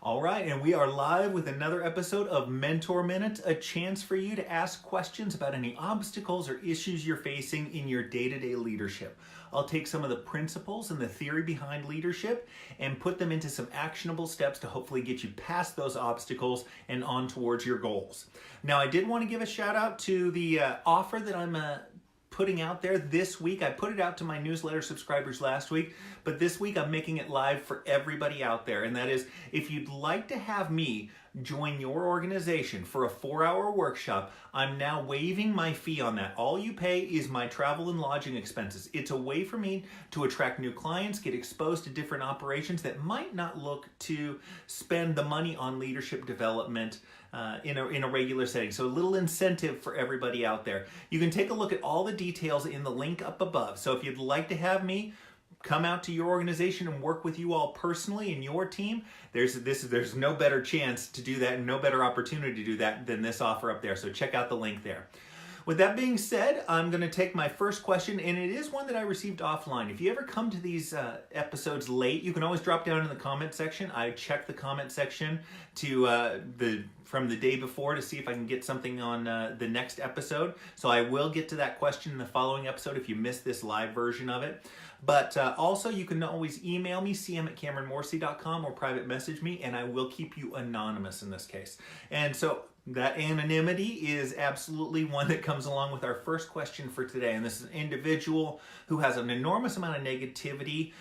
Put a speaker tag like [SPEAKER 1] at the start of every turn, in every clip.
[SPEAKER 1] All right, and we are live with another episode of Mentor Minutes, a chance for you to ask questions about any obstacles or issues you're facing in your day-to-day leadership. I'll take some of the principles and the theory behind leadership and put them into some actionable steps to hopefully get you past those obstacles and on towards your goals. Now, I did want to give a shout out to the offer that I'm putting out there this week. I put it out to my newsletter subscribers last week, but this week I'm making it live for everybody out there. And that is, if you'd like to have me join your organization for a 4-hour workshop, I'm now waiving my fee on that. All you pay is my travel and lodging expenses. It's a way for me to attract new clients, get exposed to different operations that might not look to spend the money on leadership development in a regular setting. So a little incentive for everybody out there. You can take a look at all the details in the link up above. So if you'd like to have me come out to your organization and work with you all personally and your team, there's no better chance to do that and no better opportunity to do that than this offer up there. So check out the link there. With that being said, I'm going to take my first question, and it is one that I received offline. If you ever come to these episodes late, you can always drop down in the comment section. I check the comment section from the day before to see if I can get something on the next episode. So I will get to that question in the following episode if you missed this live version of it. But also, you can always email me, cm@cameronmorsey.com, or private message me, and I will keep you anonymous in this case. And so that anonymity is absolutely one that comes along with our first question for today. And this is an individual who has an enormous amount of negativity,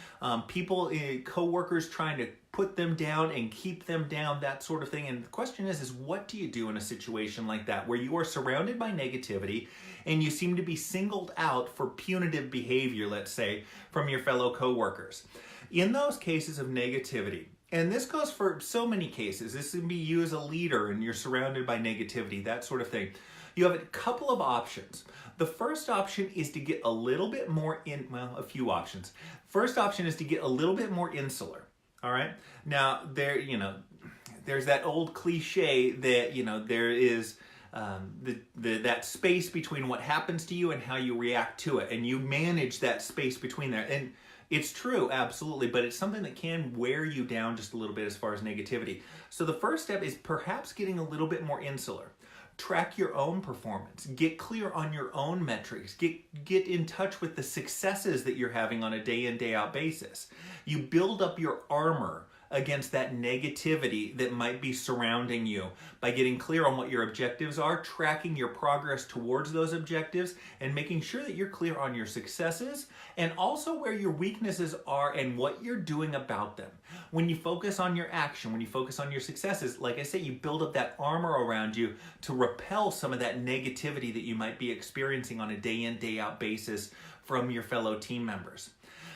[SPEAKER 1] people, co-workers trying to put them down and keep them down, that sort of thing. And the question is what do you do in a situation like that where you are surrounded by negativity and you seem to be singled out for punitive behavior, let's say, from your fellow co-workers? In those cases of negativity, and this goes for so many cases. This can be you as a leader and you're surrounded by negativity, that sort of thing. You have a couple of options. The first option is to get a little bit more a few options. First option is to get a little bit more insular. All right. Now there's that old cliche that, there is that space between what happens to you and how you react to it. And you manage that space between there. And it's true, absolutely, but it's something that can wear you down just a little bit as far as negativity. So the first step is perhaps getting a little bit more insular. Track your own performance. Get clear on your own metrics. Get in touch with the successes that you're having on a day in, day out basis. You build up your armor against that negativity that might be surrounding you by getting clear on what your objectives are, tracking your progress towards those objectives, and making sure that you're clear on your successes and also where your weaknesses are and what you're doing about them. When you focus on your action, when you focus on your successes, like I say, you build up that armor around you to repel some of that negativity that you might be experiencing on a day in, day out basis from your fellow team members.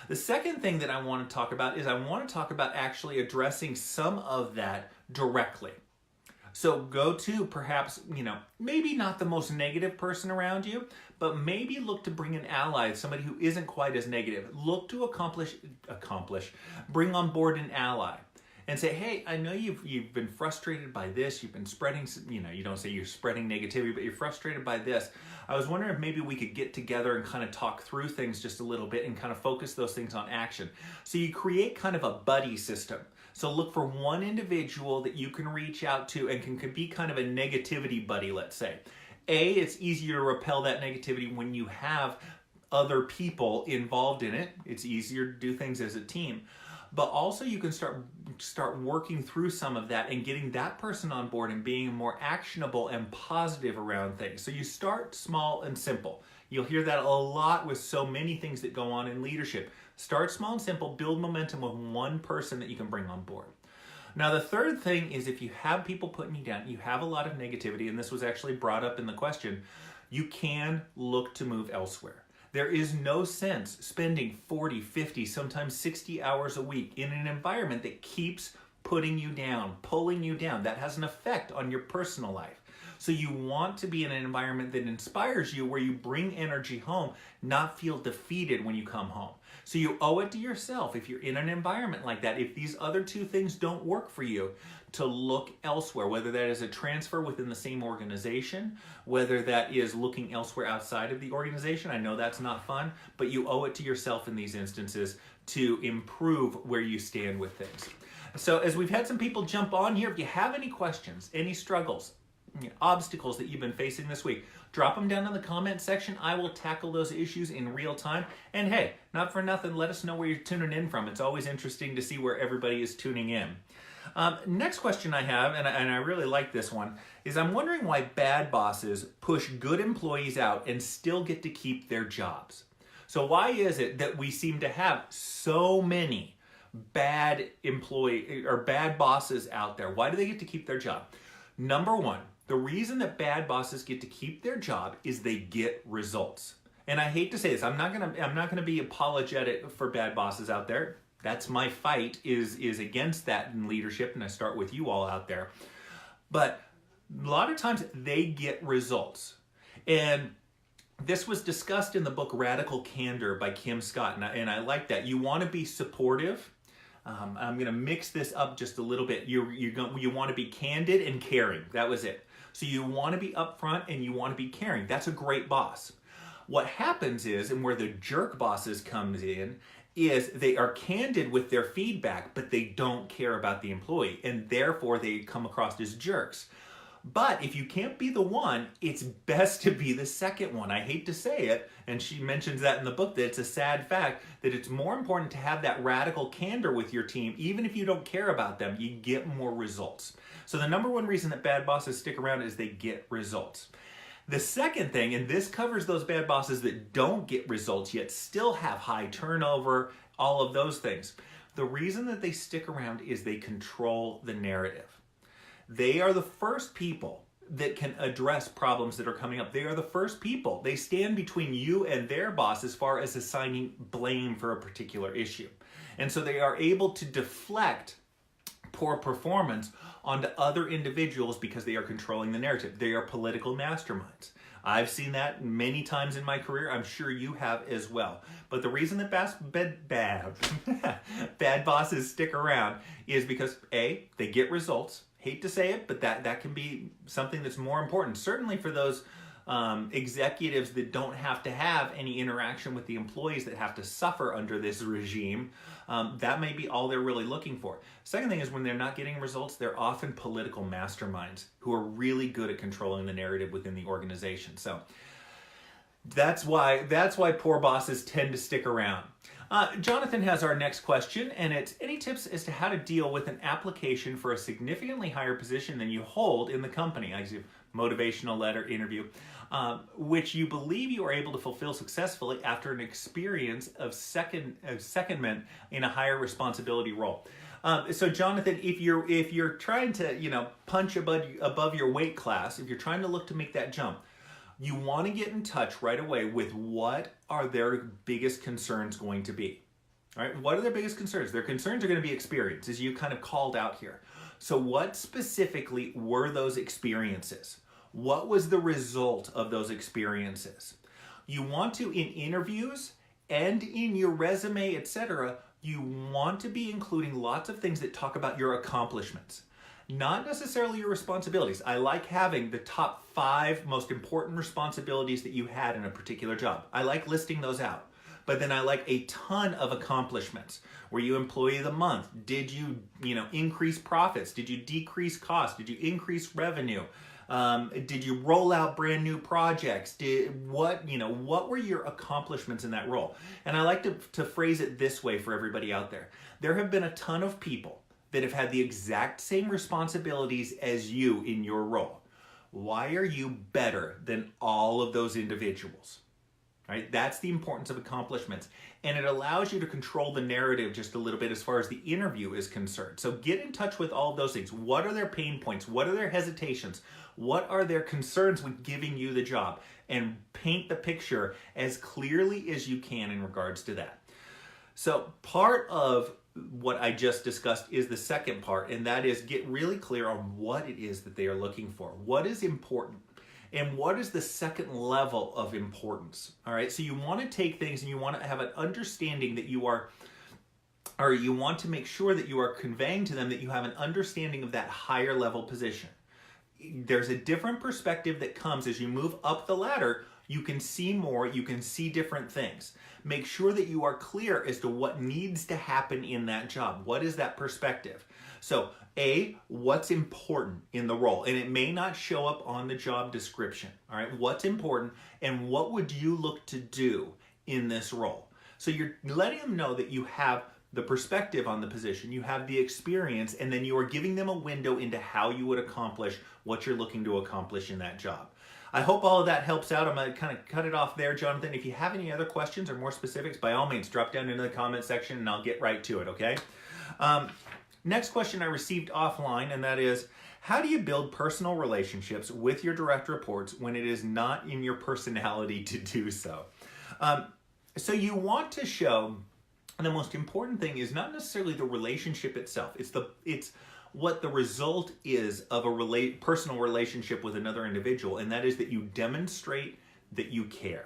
[SPEAKER 1] The second thing that I want to talk about is I want to talk about actually addressing some of that directly. So go to perhaps, maybe not the most negative person around you, but maybe look to bring an ally, somebody who isn't quite as negative. Look to bring on board an ally and say, hey, I know you've been frustrated by this. You've been spreading, you don't say you're spreading negativity, but you're frustrated by this. I was wondering if maybe we could get together and kind of talk through things just a little bit and kind of focus those things on action. So you create kind of a buddy system. So look for one individual that you can reach out to and can be kind of a negativity buddy, let's say. It's easier to repel that negativity when you have other people involved in it. It's easier to do things as a team. But also you can start working through some of that and getting that person on board and being more actionable and positive around things. So you start small and simple. You'll hear that a lot with so many things that go on in leadership. Start small and simple, build momentum with one person that you can bring on board. Now, the third thing is if you have people putting you down, you have a lot of negativity, and this was actually brought up in the question, you can look to move elsewhere. There is no sense spending 40, 50, sometimes 60 hours a week in an environment that keeps putting you down, pulling you down. That has an effect on your personal life. So you want to be in an environment that inspires you, where you bring energy home, not feel defeated when you come home. So you owe it to yourself, if you're in an environment like that, if these other two things don't work for you, to look elsewhere, whether that is a transfer within the same organization, whether that is looking elsewhere outside of the organization. I know that's not fun, but you owe it to yourself in these instances to improve where you stand with things. So as we've had some people jump on here, if you have any questions, any struggles, obstacles that you've been facing this week, drop them down in the comment section. I will tackle those issues in real time. And hey, not for nothing, let us know where you're tuning in from. It's always interesting to see where everybody is tuning in. Next question I have, and I really like this one, is I'm wondering why bad bosses push good employees out and still get to keep their jobs. So why is it that we seem to have so many bad employee or bad bosses out there? Why do they get to keep their job? Number one, the reason that bad bosses get to keep their job is they get results. And I hate to say this, I'm not gonna be apologetic for bad bosses out there. That's my fight is against that in leadership, and I start with you all out there. But a lot of times they get results. And this was discussed in the book Radical Candor by Kim Scott, and I like that. You want to be supportive. I'm going to mix this up just a little bit. You want to be candid and caring. That was it. So you want to be upfront and you want to be caring. That's a great boss. What happens is, and where the jerk bosses comes in, is they are candid with their feedback, but they don't care about the employee, and therefore they come across as jerks. But if you can't be the one, it's best to be the second one. I hate to say it, and she mentions that in the book, that it's a sad fact that it's more important to have that radical candor with your team. Even if you don't care about them, you get more results. So the number one reason that bad bosses stick around is they get results. The second thing, and this covers those bad bosses that don't get results yet still have high turnover, all of those things. The reason that they stick around is they control the narrative. They are the first people that can address problems that are coming up. They are the first people. They stand between you and their boss as far as assigning blame for a particular issue. And so they are able to deflect poor performance onto other individuals because they are controlling the narrative. They are political masterminds. I've seen that many times in my career. I'm sure you have as well. But the reason that bad bosses stick around is because A, they get results. Hate to say it, but that can be something that's more important. Certainly for those executives that don't have to have any interaction with the employees that have to suffer under this regime, that may be all they're really looking for. Second thing is when they're not getting results, they're often political masterminds who are really good at controlling the narrative within the organization. So that's why poor bosses tend to stick around. Jonathan has our next question, and it's any tips as to how to deal with an application for a significantly higher position than you hold in the company? I see motivational letter interview, which you believe you are able to fulfill successfully after an experience of secondment in a higher responsibility role. So Jonathan, if you're trying to punch above your weight class, if you're trying to look to make that jump, you want to get in touch right away with what are their biggest concerns going to be. All right, what are their biggest concerns? Their concerns are going to be experience, as you kind of called out here. So what specifically were those experiences? What was the result of those experiences? You want to, in interviews and in your resume, etc., you want to be including lots of things that talk about your accomplishments. Not necessarily your responsibilities. I like having the top 5 most important responsibilities that you had in a particular job. I like listing those out. But then I like a ton of accomplishments. Were you employee of the month? Did you, increase profits? Did you decrease costs? Did you increase revenue? Did you roll out brand new projects? What were your accomplishments in that role? And I like to phrase it this way for everybody out there. There have been a ton of people that have had the exact same responsibilities as you in your role. Why are you better than all of those individuals? Right? That's the importance of accomplishments. And it allows you to control the narrative just a little bit as far as the interview is concerned. So get in touch with all of those things. What are their pain points? What are their hesitations? What are their concerns with giving you the job? And paint the picture as clearly as you can in regards to that. So part of what I just discussed is the second part, and that is get really clear on what it is that they are looking for. What is important? And what is the second level of importance? All right, so you want to take things and you want to have an understanding that you want to make sure that you are conveying to them that you have an understanding of that higher level position. There's a different perspective that comes as you move up the ladder. You can see more, you can see different things. Make sure that you are clear as to what needs to happen in that job. What is that perspective? So A, what's important in the role? And it may not show up on the job description. All right, what's important and what would you look to do in this role? So you're letting them know that you have the perspective on the position, you have the experience, and then you are giving them a window into how you would accomplish what you're looking to accomplish in that job. I hope all of that helps out. I'm going to kind of cut it off there, Jonathan. If you have any other questions or more specifics, by all means, drop down into the comment section and I'll get right to it, okay? Next question I received offline, and that is, how do you build personal relationships with your direct reports when it is not in your personality to do so? So you want to show, and the most important thing is not necessarily the relationship itself. It's what the result is of a personal relationship with another individual, and that is that you demonstrate that you care.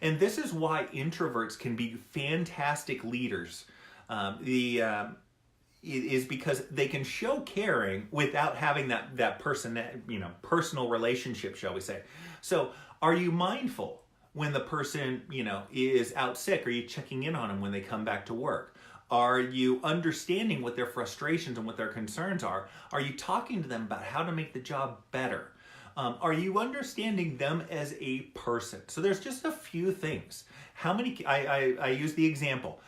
[SPEAKER 1] And this is why introverts can be fantastic leaders. It is because they can show caring without having that personal relationship, shall we say. So are you mindful when the person, is out sick? Are you checking in on them when they come back to work? Are you understanding what their frustrations and what their concerns are? Are you talking to them about how to make the job better? Are you understanding them as a person? So there's just a few things. I use the example.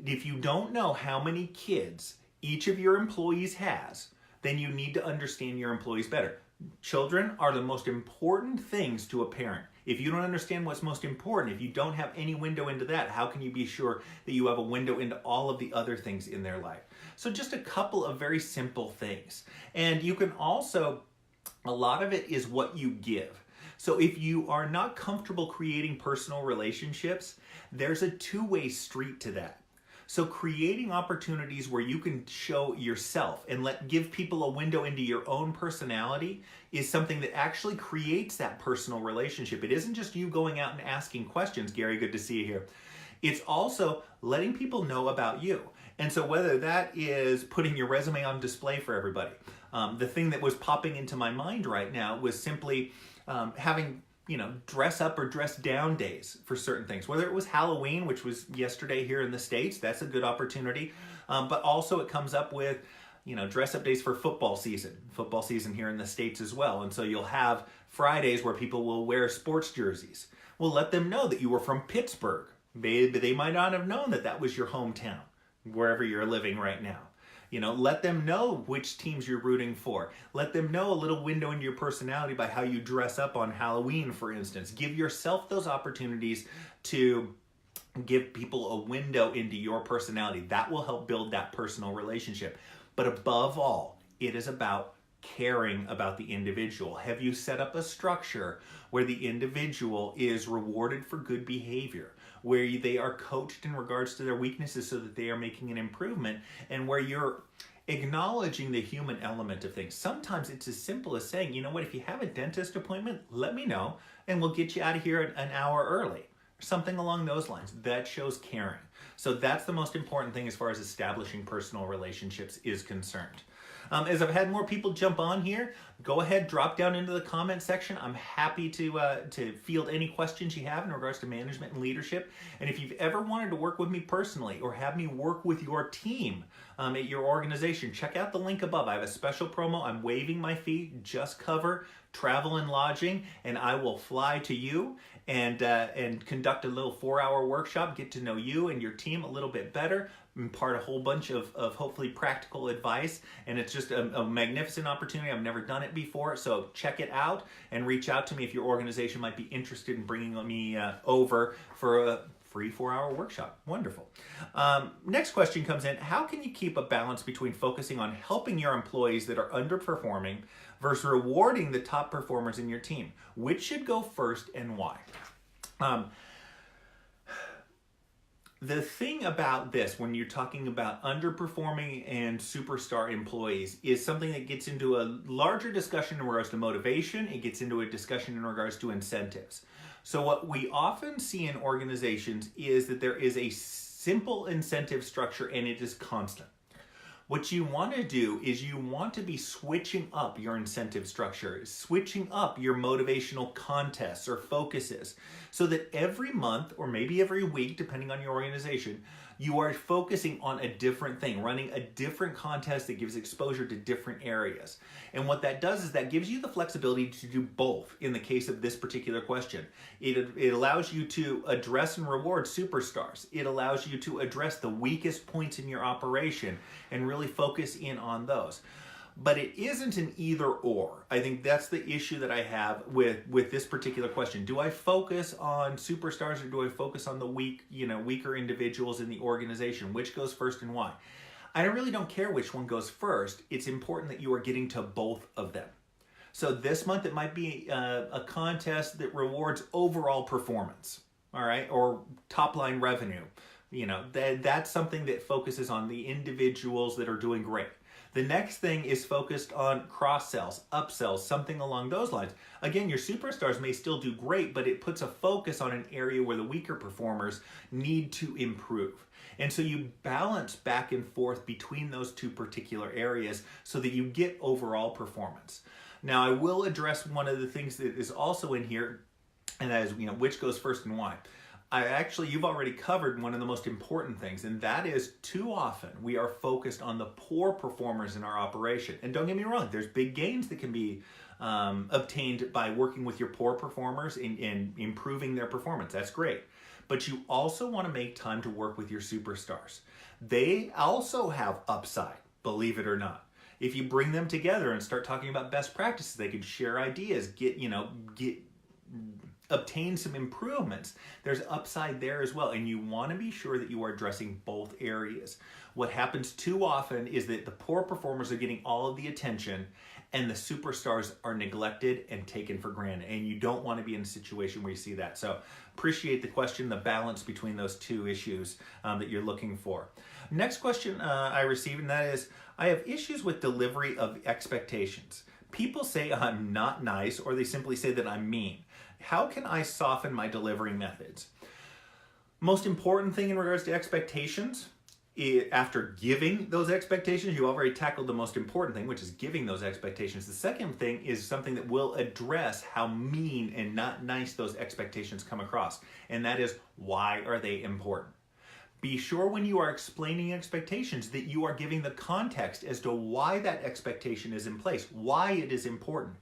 [SPEAKER 1] If you don't know how many kids each of your employees has, then you need to understand your employees better. Children are the most important things to a parent. If you don't understand what's most important, if you don't have any window into that, how can you be sure that you have a window into all of the other things in their life? So just a couple of very simple things. And you can also, a lot of it is what you give. So if you are not comfortable creating personal relationships, there's a two-way street to that. So creating opportunities where you can show yourself and give people a window into your own personality is something that actually creates that personal relationship. It isn't just you going out and asking questions. Gary, good to see you here. It's also letting people know about you. And so whether that is putting your resume on display for everybody, the thing that was popping into my mind right now was simply having dress up or dress down days for certain things. Whether it was Halloween, which was yesterday here in the States, that's a good opportunity. But also it comes up with, dress up days for football season here in the States as well. And so you'll have Fridays where people will wear sports jerseys. Well, let them know that you were from Pittsburgh. They might not have known that that was your hometown, wherever you're living right now. Let them know which teams you're rooting for. Let them know a little window into your personality by how you dress up on Halloween, for instance. Give yourself those opportunities to give people a window into your personality. That will help build that personal relationship. But above all, it is about caring about the individual. Have you set up a structure where the individual is rewarded for good behavior, where they are coached in regards to their weaknesses so that they are making an improvement, and where you're acknowledging the human element of things? Sometimes it's as simple as saying, you know what, if you have a dentist appointment, let me know and we'll get you out of here an hour early. Something along those lines. That shows caring. So that's the most important thing as far as establishing personal relationships is concerned. As I've had more people jump on here, go ahead, drop down into the comment section. I'm happy to field any questions you have in regards to management and leadership. And if you've ever wanted to work with me personally or have me work with your team at your organization, check out the link above. I have a special promo. I'm waiving my fee, just cover travel and lodging, and I will fly to you and conduct a little 4-hour workshop, get to know you and your team a little bit better, impart a whole bunch of hopefully practical advice, and it's just a magnificent opportunity. I've never done it before, so check it out and reach out to me if your organization might be interested in bringing me over for a free 4-hour workshop. Wonderful. Next question comes in. How can you keep a balance between focusing on helping your employees that are underperforming versus rewarding the top performers in your team? Which should go first and why? The thing about this, when you're talking about underperforming and superstar employees, is something that gets into a larger discussion in regards to motivation. It gets into a discussion in regards to incentives. So what we often see in organizations is that there is a simple incentive structure and it is constant. What you want to do is you want to be switching up your incentive structure, switching up your motivational contests or focuses, so that every month or maybe every week, depending on your organization, You are focusing on a different thing, running a different contest that gives exposure to different areas. And what that does is that gives you the flexibility to do both in the case of this particular question. It allows you to address and reward superstars. It allows you to address the weakest points in your operation and really focus in on those. But it isn't an either or. I think that's the issue that I have with this particular question. Do I focus on superstars or do I focus on the weaker individuals in the organization? Which goes first and why? I really don't care which one goes first. It's important that you are getting to both of them. So this month it might be a contest that rewards overall performance, all right, or top line revenue. That's something that focuses on the individuals that are doing great. The next thing is focused on cross-sells, upsells, something along those lines. Again, your superstars may still do great, but it puts a focus on an area where the weaker performers need to improve. And so you balance back and forth between those two particular areas so that you get overall performance. Now, I will address one of the things that is also in here, and that is, which goes first and why. You've already covered one of the most important things, and that is too often we are focused on the poor performers in our operation. And don't get me wrong, there's big gains that can be obtained by working with your poor performers and improving their performance. That's great. But you also want to make time to work with your superstars. They also have upside, believe it or not. If you bring them together and start talking about best practices, they can share ideas, obtain some improvements. There's upside there as well, and you want to be sure that you are addressing both areas. What happens too often is that the poor performers are getting all of the attention and the superstars are neglected and taken for granted, and you don't want to be in a situation where you see that. So appreciate the question, the balance between those two issues that you're looking for. Next question I received, and that is, I have issues with delivery of expectations. People say I'm not nice, or they simply say that I'm mean. How can I soften my delivery methods? Most important thing in regards to expectations, after giving those expectations, you already tackled the most important thing, which is giving those expectations. The second thing is something that will address how mean and not nice those expectations come across, and that is, why are they important? Be sure when you are explaining expectations that you are giving the context as to why that expectation is in place, why it is important.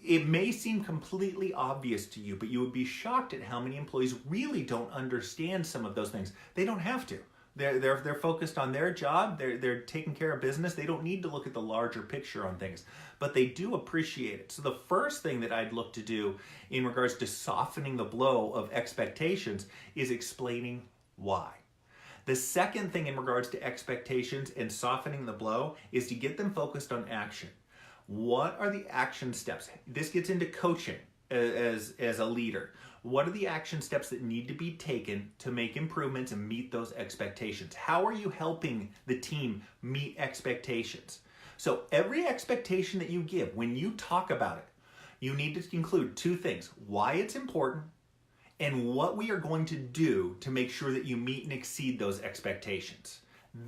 [SPEAKER 1] It may seem completely obvious to you, but you would be shocked at how many employees really don't understand some of those things. They don't have to. They're focused on their job. They're taking care of business. They don't need to look at the larger picture on things, but they do appreciate it. So the first thing that I'd look to do in regards to softening the blow of expectations is explaining why. The second thing in regards to expectations and softening the blow is to get them focused on action. What are the action steps? This gets into coaching as a leader. What are the action steps that need to be taken to make improvements and meet those expectations? How are you helping the team meet expectations? So every expectation that you give, when you talk about it, you need to include two things: why it's important and what we are going to do to make sure that you meet and exceed those expectations.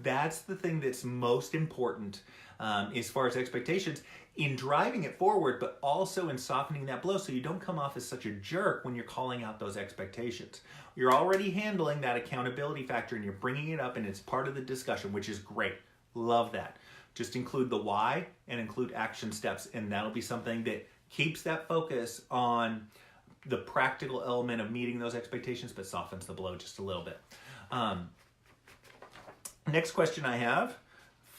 [SPEAKER 1] That's the thing that's most important as far as expectations, in driving it forward, but also in softening that blow so you don't come off as such a jerk when you're calling out those expectations. You're already handling that accountability factor and you're bringing it up and it's part of the discussion, which is great. Love that. Just include the why and include action steps, and that'll be something that keeps that focus on the practical element of meeting those expectations, but softens the blow just a little bit. Next question I have,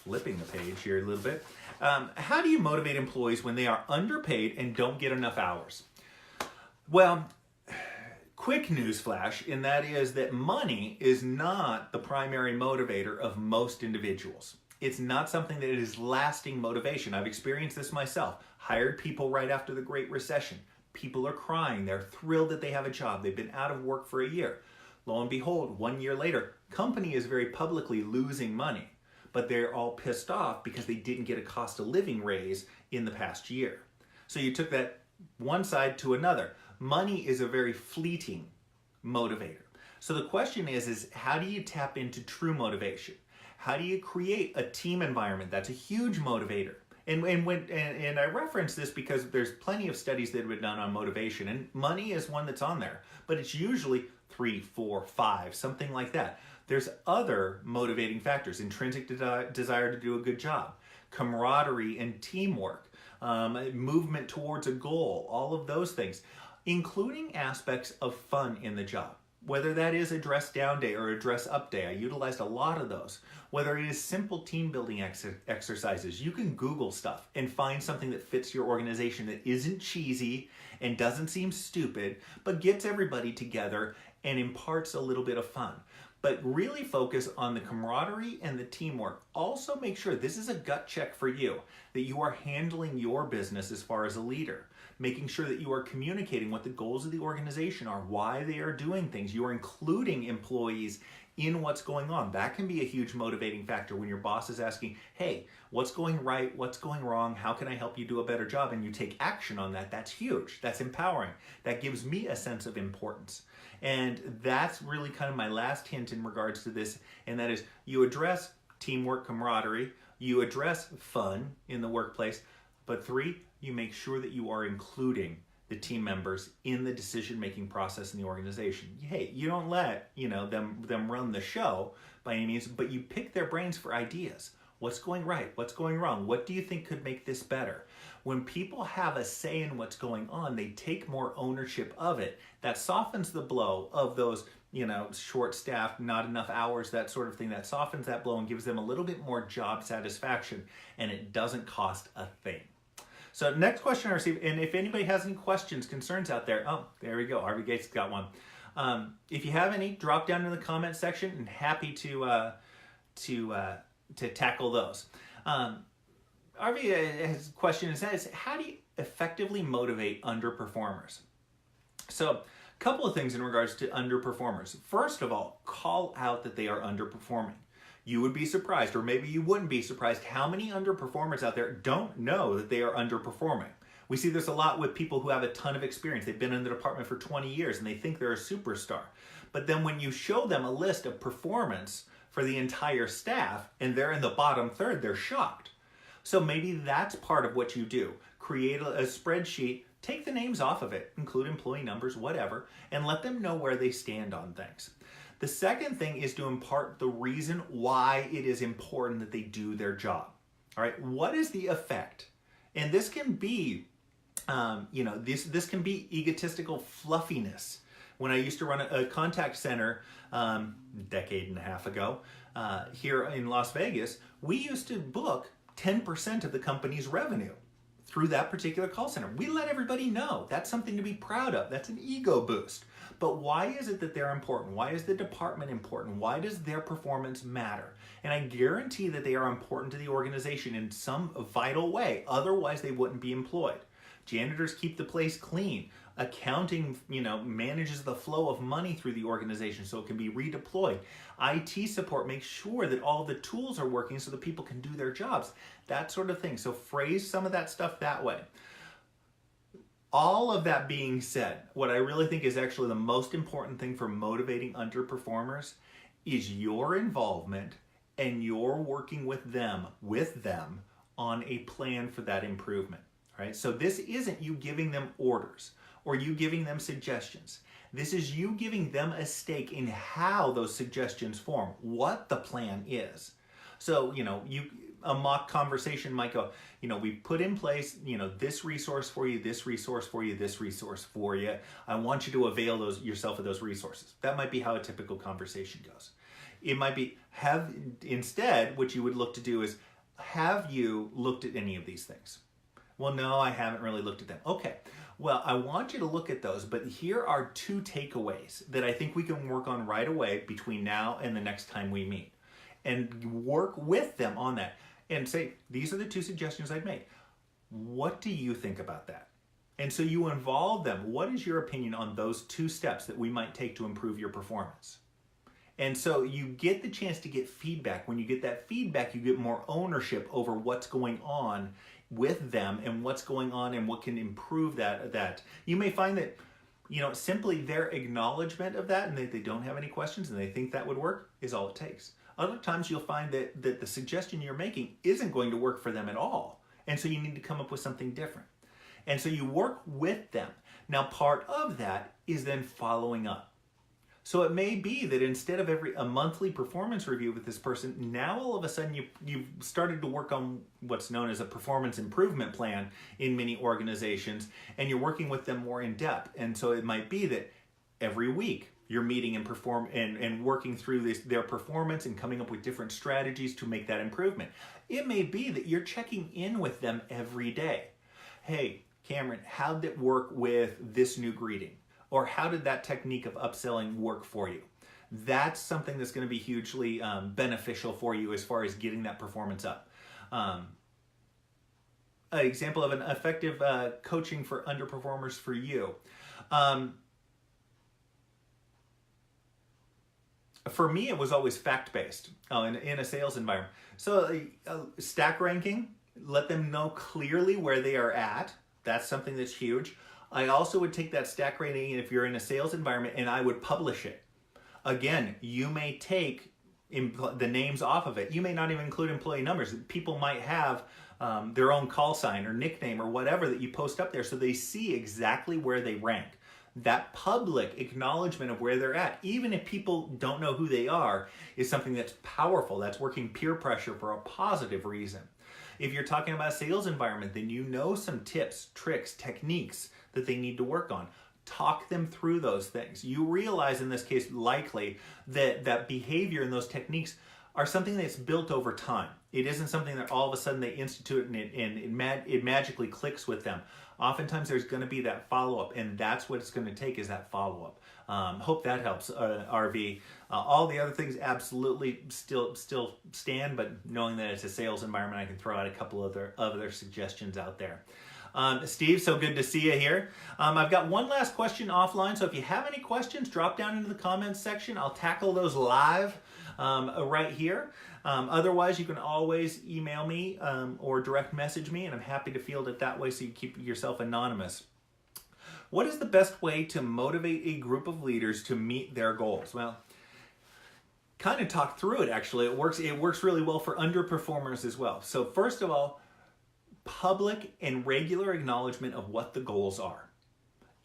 [SPEAKER 1] flipping the page here a little bit. How do you motivate employees when they are underpaid and don't get enough hours? Well, quick news flash, and that is that money is not the primary motivator of most individuals. It's not something that is lasting motivation. I've experienced this myself. Hired people right after the Great Recession. People are crying. They're thrilled that they have a job. They've been out of work for a year. Lo and behold, 1 year later, company is very publicly losing money, but they're all pissed off because they didn't get a cost of living raise in the past year. So you took that one side to another. Money is a very fleeting motivator. So the question is how do you tap into true motivation? How do you create a team environment? That's a huge motivator. And I reference this because there's plenty of studies that have been done on motivation, and money is one that's on there, but it's usually 3, 4, 5, something like that. There's other motivating factors: intrinsic desire to do a good job, camaraderie and teamwork, movement towards a goal, all of those things, including aspects of fun in the job. Whether that is a dress down day or a dress up day, I utilized a lot of those. Whether it is simple team building exercises, you can Google stuff and find something that fits your organization that isn't cheesy and doesn't seem stupid, but gets everybody together and imparts a little bit of fun. But really focus on the camaraderie and the teamwork. Also make sure this is a gut check for you, that you are handling your business as far as a leader. Making sure that you are communicating what the goals of the organization are, why they are doing things. You are including employees in what's going on. That can be a huge motivating factor when your boss is asking, hey, what's going right? What's going wrong? How can I help you do a better job? And you take action on that. That's huge. That's empowering. That gives me a sense of importance. And that's really kind of my last hint in regards to this. And that is, you address teamwork, camaraderie. You address fun in the workplace. But 3, you make sure that you are including the team members in the decision-making process in the organization. Hey, you don't let them run the show by any means, but you pick their brains for ideas. What's going right? What's going wrong? What do you think could make this better? When people have a say in what's going on, they take more ownership of it. That softens the blow of those short-staffed, not enough hours, that sort of thing. That softens that blow and gives them a little bit more job satisfaction, and it doesn't cost a thing. So next question I received, and if anybody has any questions, concerns out there, oh, there we go, Harvey Gates got one. If you have any, drop down in the comment section, and happy to tackle those. Harvey has a question, and says, how do you effectively motivate underperformers? So a couple of things in regards to underperformers. First of all, call out that they are underperforming. You would be surprised, or maybe you wouldn't be surprised, how many underperformers out there don't know that they are underperforming. We see this a lot with people who have a ton of experience. They've been in the department for 20 years and they think they're a superstar. But then when you show them a list of performance for the entire staff and they're in the bottom third, they're shocked. So maybe that's part of what you do. Create a spreadsheet, take the names off of it, include employee numbers, whatever, and let them know where they stand on things. The second thing is to impart the reason why it is important that they do their job. All right, what is the effect? And this can be, this can be egotistical fluffiness. When I used to run a contact center decade and a half ago here in Las Vegas, we used to book 10% of the company's revenue through that particular call center. We let everybody know. That's something to be proud of. That's an ego boost. But why is it that they're important? Why is the department important? Why does their performance matter? And I guarantee that they are important to the organization in some vital way. Otherwise, they wouldn't be employed. Janitors keep the place clean. Accounting, manages the flow of money through the organization so it can be redeployed. IT support makes sure that all the tools are working so that people can do their jobs. That sort of thing. So phrase some of that stuff that way. All of that being said, what I really think is actually the most important thing for motivating underperformers is your involvement and your working with them on a plan for that improvement. Right? So this isn't you giving them orders or you giving them suggestions. This is you giving them a stake in how those suggestions form, what the plan is. So, a mock conversation might go, we've put in place, this resource for you, this resource for you, this resource for you. I want you to avail yourself of those resources. That might be how a typical conversation goes. It might be, instead, what you would look to do is, have you looked at any of these things? Well, no, I haven't really looked at them. Okay, well, I want you to look at those, but here are 2 takeaways that I think we can work on right away between now and the next time we meet. And work with them on that. And say, these are the 2 suggestions I'd make. What do you think about that? And so you involve them. What is your opinion on those 2 steps that we might take to improve your performance? And so you get the chance to get feedback. When you get that feedback, you get more ownership over what's going on with them and what's going on and what can improve that. You may find that, simply their acknowledgement of that and that they don't have any questions and they think that would work is all it takes. Other times you'll find that the suggestion you're making isn't going to work for them at all. And so you need to come up with something different. And so you work with them. Now, part of that is then following up. So it may be that instead of a monthly performance review with this person, now all of a sudden you've started to work on what's known as a performance improvement plan in many organizations, and you're working with them more in depth. And so it might be that every week you're meeting and working through their performance and coming up with different strategies to make that improvement. It may be that you're checking in with them every day. Hey, Cameron, how did it work with this new greeting? Or how did that technique of upselling work for you? That's something that's going to be hugely beneficial for you as far as getting that performance up. An example of an effective coaching for underperformers for you. For me, it was always fact-based in a sales environment. So stack ranking, let them know clearly where they are at. That's something that's huge. I also would take that stack rating if you're in a sales environment and I would publish it. Again, you may take the names off of it. You may not even include employee numbers. People might have their own call sign or nickname or whatever that you post up there so they see exactly where they rank. That public acknowledgement of where they're at, even if people don't know who they are, is something that's powerful. That's working peer pressure for a positive reason. If you're talking about a sales environment, then you know some tips, tricks, techniques that they need to work on. Talk them through those things. You realize in this case likely that behavior and those techniques are something that's built over time. It isn't something that all of a sudden they institute and it magically clicks with them. Oftentimes there's going to be that follow-up, and that's what it's going to take, is that follow-up. Hope that helps, RV. All the other things absolutely still stand, but knowing that it's a sales environment, I can throw out a couple other suggestions out there. Steve, so good to see you here. I've got one last question offline, so if you have any questions, drop down into the comments section. I'll tackle those live right here. Otherwise, you can always email me or direct message me, and I'm happy to field it that way so you keep yourself anonymous. What is the best way to motivate a group of leaders to meet their goals? Well, kind of talked through it actually. It works really well for underperformers as well. So first of all, public and regular acknowledgement of what the goals are.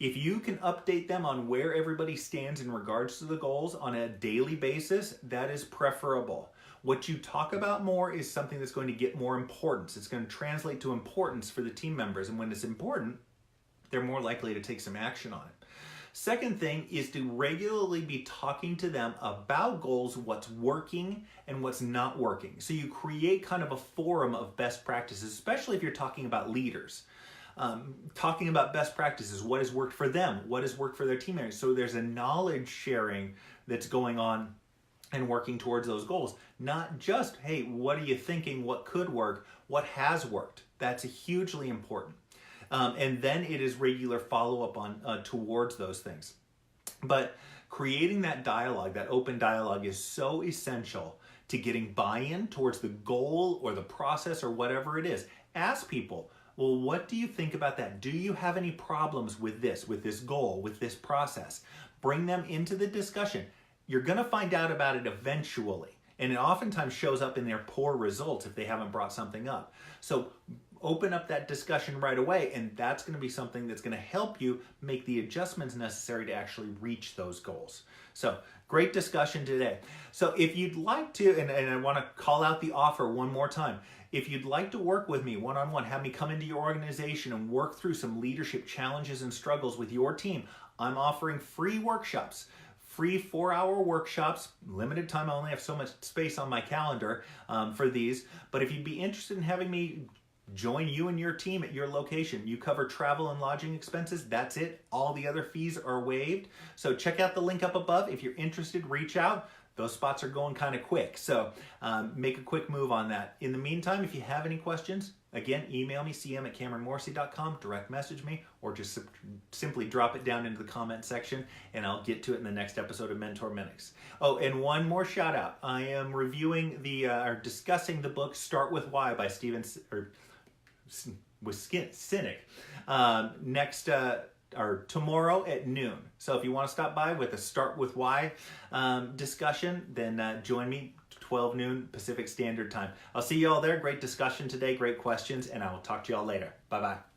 [SPEAKER 1] If you can update them on where everybody stands in regards to the goals on a daily basis, that is preferable. What you talk about more is something that's going to get more importance. It's going to translate to importance for the team members. And when it's important, they're more likely to take some action on it. Second thing is to regularly be talking to them about goals, what's working and what's not working. So you create kind of a forum of best practices, especially if you're talking about leaders. Talking about best practices, what has worked for them, what has worked for their team members. So there's a knowledge sharing that's going on and working towards those goals. Not just, hey, what are you thinking, what could work, what has worked. That's hugely important. And then it is regular follow-up on towards those things. But creating that dialogue, that open dialogue, is so essential to getting buy-in towards the goal or the process or whatever it is. Ask people, well, what do you think about that? Do you have any problems with this goal, with this process? Bring them into the discussion. You're going to find out about it eventually. And it oftentimes shows up in their poor results if they haven't brought something up. So open up that discussion right away, and that's going to be something that's going to help you make the adjustments necessary to actually reach those goals. So great discussion today. So if you'd like to, and I want to call out the offer one more time, if you'd like to work with me one-on-one, have me come into your organization and work through some leadership challenges and struggles with your team, I'm offering free workshops. Free 4-hour workshops, limited time. I only have so much space on my calendar for these. But if you'd be interested in having me join you and your team at your location, you cover travel and lodging expenses. That's it. All the other fees are waived. So check out the link up above. If you're interested, reach out. Those spots are going kind of quick. So make a quick move on that. In the meantime, if you have any questions, again, email me, cm@cameronmorrissey.com, direct message me, or just simply drop it down into the comment section, and I'll get to it in the next episode of Mentor Minutes. Oh, and one more shout out. I am reviewing or discussing the book Start With Why by Cynic tomorrow at noon. So if you want to stop by with a Start With Why discussion, then join me 12 noon Pacific Standard Time. I'll see you all there. Great discussion today, great questions, and I will talk to you all later. Bye-bye.